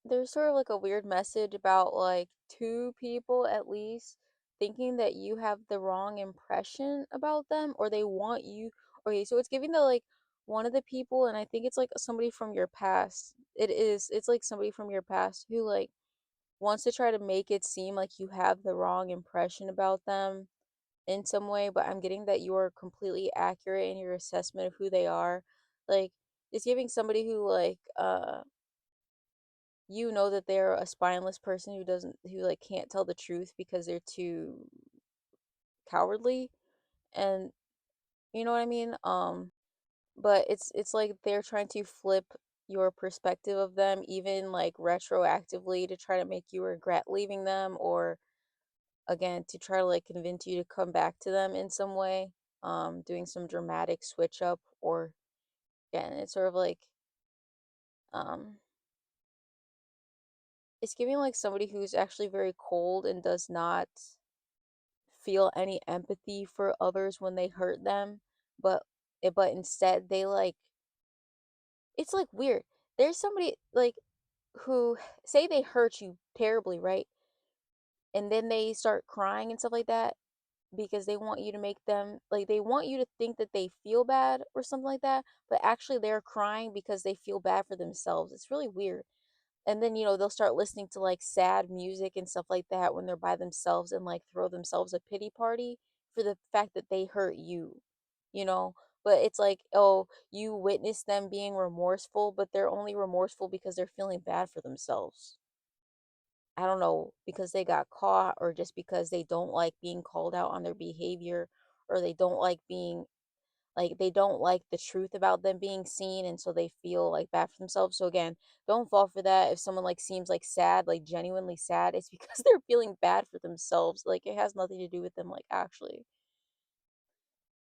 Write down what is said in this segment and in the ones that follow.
there's sort of like a weird message about like two people at least thinking that you have the wrong impression about them or they want you. Okay, so it's giving the like one of the people, and I think it's like somebody from your past. It's like somebody from your past who like wants to try to make it seem like you have the wrong impression about them in some way, but I'm getting that you are completely accurate in your assessment of who they are. Like it's giving somebody who like you know that they're a spineless person who like can't tell the truth because they're too cowardly, and you know what I mean. But it's like they're trying to flip your perspective of them even like retroactively to try to make you regret leaving them, or again to try to like convince you to come back to them in some way, doing some dramatic switch up, or again it's sort of like um it's giving like somebody who's actually very cold and does not feel any empathy for others when they hurt them, but but instead they like it's like weird. There's somebody like who say they hurt you terribly, right? And then they start crying and stuff like that because they want you to make them like they want you to think that they feel bad or something like that, but actually they're crying because they feel bad for themselves. It's really weird. And then, they'll start listening to like sad music and stuff like that when they're by themselves and like throw themselves a pity party for the fact that they hurt you, you know? But it's like, oh, you witness them being remorseful, but they're only remorseful because they're feeling bad for themselves. I don't know, because they got caught or just because they don't like being called out on their behavior, or they don't like being like they don't like the truth about them being seen, and so they feel like bad for themselves. So again, don't fall for that. If someone like seems like sad, like genuinely sad, it's because they're feeling bad for themselves. Like it has nothing to do with them like actually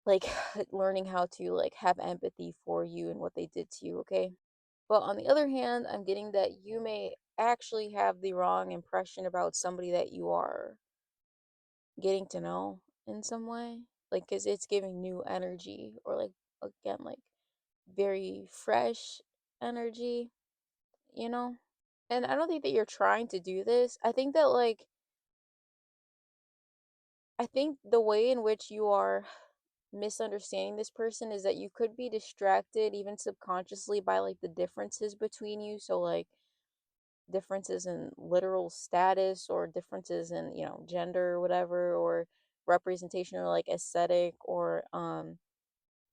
like learning how to like have empathy for you and what they did to you, okay? But on the other hand, I'm getting that you may actually have the wrong impression about somebody that you are getting to know in some way. Like, because it's giving new energy, or like, again, like very fresh energy, you know? And I don't think that you're trying to do this. I think that, like, I think the way in which you are misunderstanding this person is that you could be distracted, even subconsciously, by like the differences between you. So, like, differences in literal status, or differences in, gender or whatever, or representation, or like aesthetic, or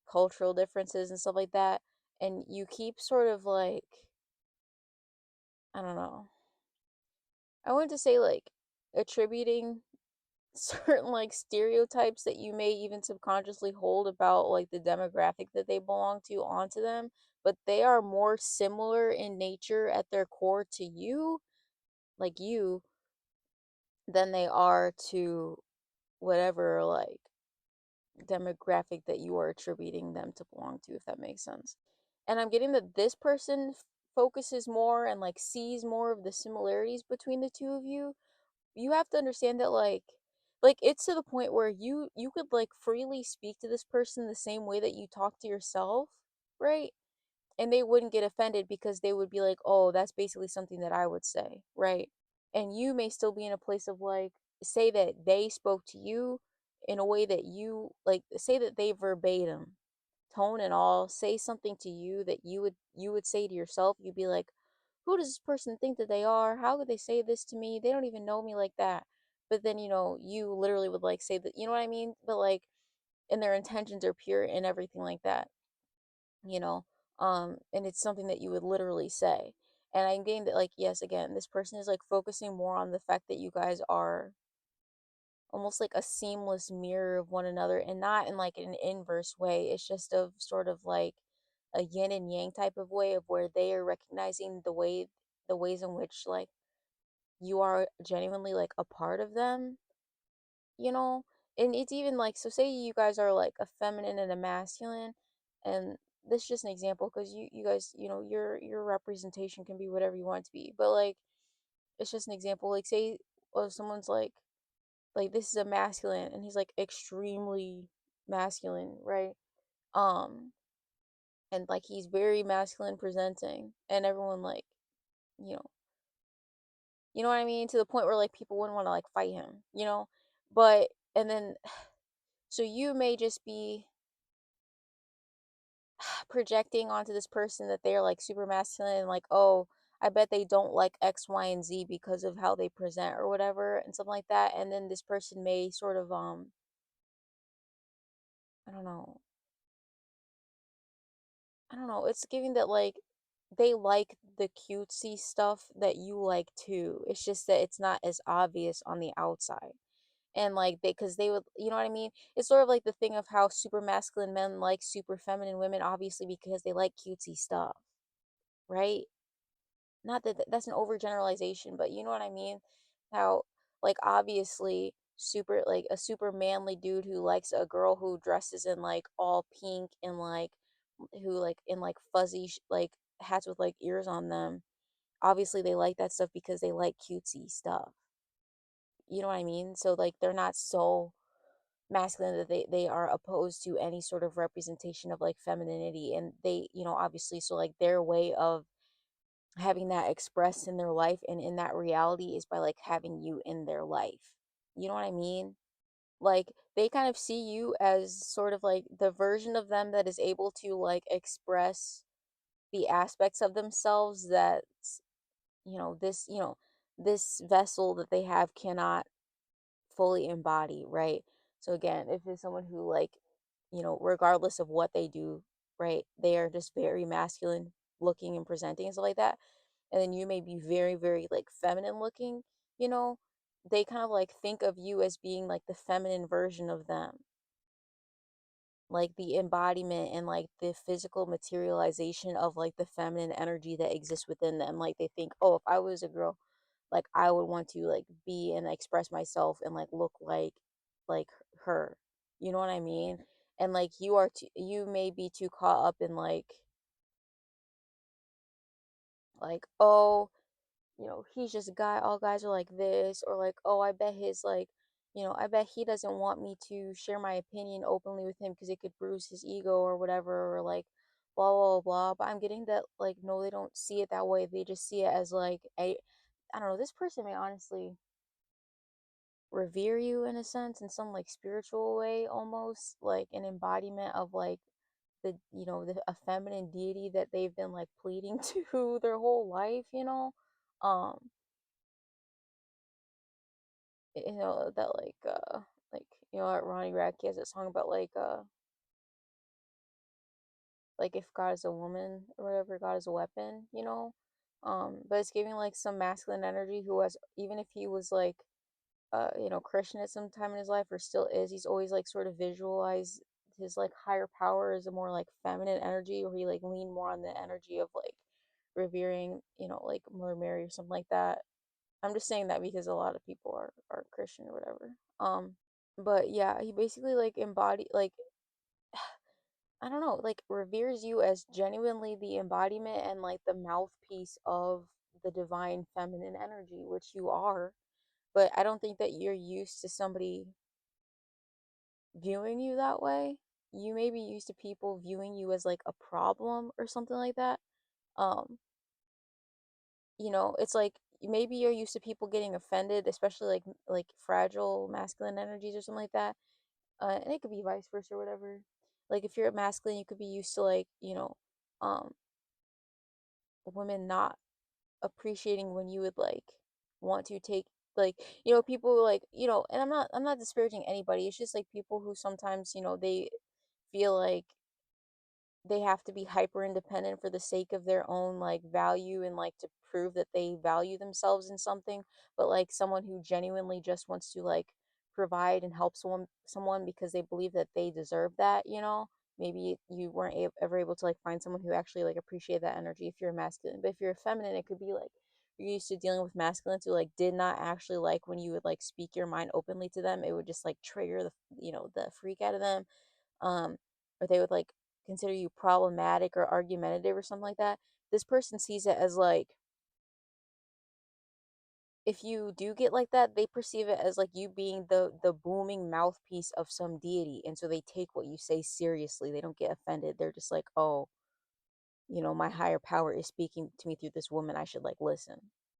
cultural differences and stuff like that. And you keep sort of like, I don't know, I want to say like attributing certain like stereotypes that you may even subconsciously hold about like the demographic that they belong to onto them, but they are more similar in nature at their core to you, like you, than they are to whatever like demographic that you are attributing them to belong to, if that makes sense. And I'm getting that this person focuses more and like sees more of the similarities between the two of you. You have to understand that like it's to the point where you could like freely speak to this person the same way that you talk to yourself, right? And they wouldn't get offended because they would be like, "Oh, that's basically something that I would say," right? And you may still be in a place of like say that they spoke to you in a way that you like say that they verbatim tone and all say something to you that you would say to yourself. You'd be like, who does this person think that they are? How could they say this to me? They don't even know me like that. But then, you literally would like say that, you know what I mean? But like, and their intentions are pure and everything like that, you know? And it's something that you would literally say. And I'm getting that, like, yes, again, this person is like focusing more on the fact that you guys are almost like a seamless mirror of one another, and not in like an inverse way. It's just of sort of like a yin and yang type of way, of where they are recognizing the ways in which like you are genuinely like a part of them, you know? And it's even like, so say you guys are like a feminine and a masculine, and this is just an example because you guys, your representation can be whatever you want it to be. But like it's just an example. Like say someone's like this is a masculine and he's like extremely masculine, right? Um and like he's very masculine presenting, and everyone like, you know, You know what I mean? To the point where like people wouldn't want to like fight him, you know? But and then so you may just be projecting onto this person that they're like super masculine and like, oh, I bet they don't like X, Y, and Z because of how they present or whatever and something like that. And then this person may sort of I don't know, I don't know. It's giving that like they like the cutesy stuff that you like too. It's just that it's not as obvious on the outside. And like because they would, you know what I mean? It's sort of like the thing of how super masculine men like super feminine women, obviously because they like cutesy stuff, right? Not that that's an overgeneralization, but you know what I mean? How like obviously super like a super manly dude who likes a girl who dresses in like all pink and like who like in like fuzzy like hats with like ears on them. Obviously they like that stuff because they like cutesy stuff. You know what I mean? So like they're not so masculine that they are opposed to any sort of representation of like femininity, and they, you know, obviously so like their way of having that expressed in their life and in that reality is by like having you in their life. You know what I mean? Like they kind of see you as sort of like the version of them that is able to like express the aspects of themselves that, you know, this vessel that they have cannot fully embody, right? So again, if it's someone who like, you know, regardless of what they do, right, they are just very masculine looking and presenting and stuff like that, and then you may be very, very like feminine looking, you know, they kind of like think of you as being like the feminine version of them, like the embodiment and like the physical materialization of like the feminine energy that exists within them. Like they think, oh, if I was a girl, like I would want to like be and express myself and like look like her. You know what I mean? And like you are you may be too caught up in like oh, you know, he's just a guy, all guys are like this, or like, oh, I bet his like, you know, I bet he doesn't want me to share my opinion openly with him because it could bruise his ego or whatever, or like blah blah blah. But I'm getting that like no, they don't see it that way. They just see it as like a I don't know, this person may honestly revere you in a sense in some like spiritual way, almost like an embodiment of like the, you know, the a feminine deity that they've been like pleading to their whole life, you know. um you know that like you know what Ronnie Radke has a song about like if God is a woman or whatever, God is a weapon, you know. But it's giving like some masculine energy who has, even if he was like you know, Christian at some time in his life or still is, he's always like sort of visualized his like higher power as a more like feminine energy, or he like leaned more on the energy of like revering, you know, like Mother Mary or something like that. I'm just saying that because a lot of people are Christian or whatever. But yeah, he basically like embody like I don't know, like reveres you as genuinely the embodiment and like the mouthpiece of the divine feminine energy, which you are. But I don't think that you're used to somebody viewing you that way. You may be used to people viewing you as like a problem or something like that. Um, you know, it's like maybe you're used to people getting offended, especially like fragile masculine energies or something like that. And it could be vice versa or whatever. Like if you're masculine, you could be used to like, you know, um, women not appreciating when you would like want to take like, you know, people like, you know, and I'm not disparaging anybody. It's just like people who sometimes, you know, they feel like they have to be hyper independent for the sake of their own like value and like to prove that they value themselves in something, but like someone who genuinely just wants to like provide and help someone because they believe that they deserve that, you know. Maybe you weren't ever able to like find someone who actually like appreciate that energy if you're a masculine, but if you're a feminine it could be like you're used to dealing with masculines who like did not actually like when you would like speak your mind openly to them. It would just like trigger the, you know, the freak out of them. um or they would like consider you problematic or argumentative or something like that. This person sees it as like if you do get like that, they perceive it as like you being the booming mouthpiece of some deity, and so they take what you say seriously. They don't get offended. They're just like, "Oh, you know, my higher power is speaking to me through this woman. I should like listen."